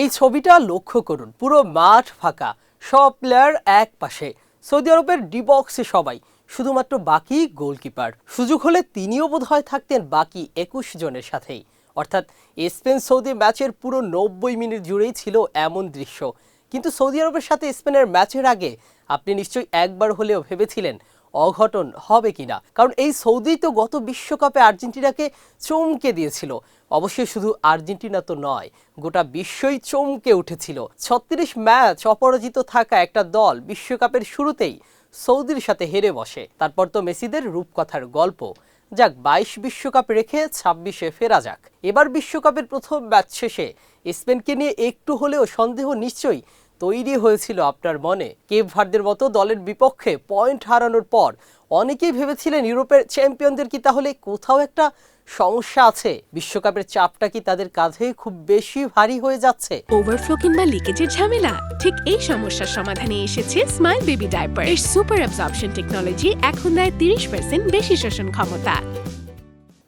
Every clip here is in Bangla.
এই ছবিটা লক্ষ্য করুন, পুরো মাঠ ফাঁকা, সব প্লেয়ার এক পাশে। সৌদি আরবের ডি বক্সে সবাই, শুধুমাত্র বাকি গোলকিপার। সুযোগ হলে তিনিও বোধহয় থাকতেন বাকি 21 জনের সাথেই। অর্থাৎ স্পেন সৌদি ম্যাচের পুরো 90 মিনিট জুড়েই ছিল এমন দৃশ্য। কিন্তু সৌদি আরবের সাথে স্পেনের ম্যাচের আগে আপনি নিশ্চয়ই একবার হলেও ভেবেছিলেন অঘটন হবে কিনা, কারণ এই সৌদি তো গত বিশ্বকাপে আর্জেন্টিনাকে চমকে দিয়েছিল। অবশ্যই শুধু আর্জেন্টিনা তো নয়, গোটা বিশ্বই চমকে উঠেছিল। 36 ম্যাচ অপরাজিত থাকা একটা দল বিশ্বকাপের শুরুতেই সৌদির সাথে হেরে বসে। তারপর তো মেসিদের রূপকথার গল্প। যাক, 22 বিশ্বকাপ রেখে 26-এ ফেরা যাক। এবার বিশ্বকাপের প্রথম ম্যাচ শেষে স্পেনকে নিয়ে একটু হলেও সন্দেহ নিশ্চয়ই তৈরি হয়েছিল আপনার মনে। কেপ ভার্দের মতো দলের বিপক্ষে পয়েন্ট হারানোর পর অনেকেই ভেবেছিলেন ইউরোপের চ্যাম্পিয়নদের কি তাহলে কোথাও একটা সমস্যা আছে? বিশ্বকাপের চাপটা কি তাদের কাঁধে খুব বেশি ভারী হয়ে যাচ্ছে? ওভারফ্লো কিংবা লিকেজের ঝামেলা? ঠিক এই সমস্যার সমাধানে এসেছে স্মাইল বেবি ডায়াপার। এর সুপার অ্যাবজর্পশন টেকনোলজি এখন দেয় 30% বেশি শোষণ ক্ষমতা।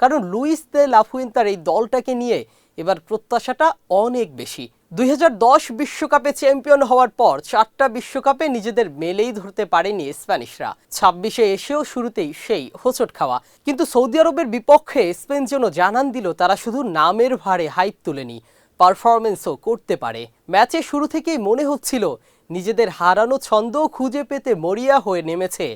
কারণ লুইস দে লা ফুয়েন্তার এই দলটাকে নিয়ে এবার প্রত্যাশাটা অনেক বেশি। 2010 বিশ্বকাপে চ্যাম্পিয়ন হওয়ার পর 4টা বিশ্বকাপে নিজেদের মেলেই ধরতে পারেনি স্প্যানিশরা। 26-এ এসেও শুরুতেই সেই হোঁচট খাওয়া। কিন্তু সৌদি আরবের বিপক্ষে স্পেন যেন জানান দিল তারা শুধু নামের ভারে হাইপ তুলেনি, পারফরমেন্সও করতে পারে। ম্যাচের শুরু থেকেই মনে হচ্ছিল নিজেদের হারানো ছন্দ খুঁজে পেতে মরিয়া হয়ে নেমেছে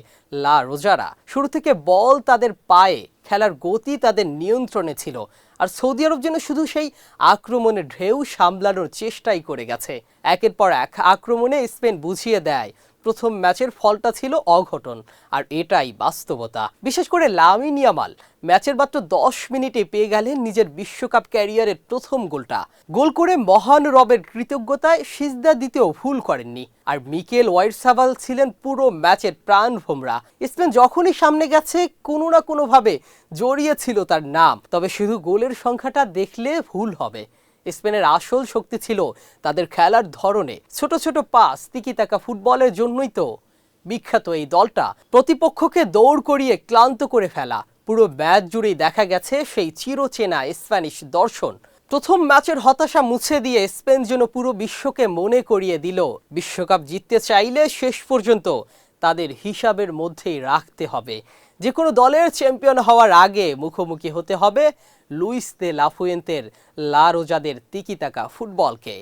লা রোজারা। শুরু থেকে বল তাদের পায়ে, খেলার গতি তাদের নিয়ন্ত্রণে ছিল। আর সৌদি আরব যেন শুধু সেই আক্রমণের ঢেউ সামলানোর চেষ্টাই করে গেছে। একের পর এক আক্রমণে স্পেন বুঝিয়ে দেয় প্রথম ম্যাচের ফলটা ছিল অঘটন, আর এটাই বাস্তবতা। বিশেষ করে লামিন ইয়ামাল ম্যাচের মাত্র 10 মিনিটে পেয়ে গেলেন নিজের বিশ্বকাপ ক্যারিয়ারের প্রথম গোলটা। গোল করে মহান রবের কৃতজ্ঞতায় সিজদা দিতেও ভুল করেননি। আর মিকেল ওয়াইটসাবাল ছিলেন পুরো ম্যাচের প্রাণ ভোমরা। স্পেন যখনই সামনে গেছে কোনো না কোনোভাবে জড়িয়েছিল তার নাম। তবে শুধু গোলের সংখ্যাটা দেখলে ভুল হবে। স্পেনের আসল শক্তি ছিল তাদের খেলার ধরনে। ছোট ছোট পাস, তিকি-তাকা ফুটবলের জন্যই তো বিখ্যাত এই দলটা। প্রতিপক্ষকে দৌড় করিয়ে ক্লান্ত করে ফেলা। পুরো ম্যাচ জুড়েই দেখা গেছে সেই চিরচেনা স্প্যানিশ দর্শন। প্রথম ম্যাচের হতাশা মুছে দিয়ে স্পেন যেন পুরো বিশ্বকে মনে করিয়ে দিল বিশ্বকাপ জিততে চাইলে শেষ পর্যন্ত তাদের হিসাবের মধ্যেই রাখতে হবে। যে কোনো দলের চ্যাম্পিয়ন হওয়ার আগে মুখোমুখি হতে হবে লুইস দে লা ফুয়েন্তের লা রোজাদের তিকি-তাকা ফুটবলকে।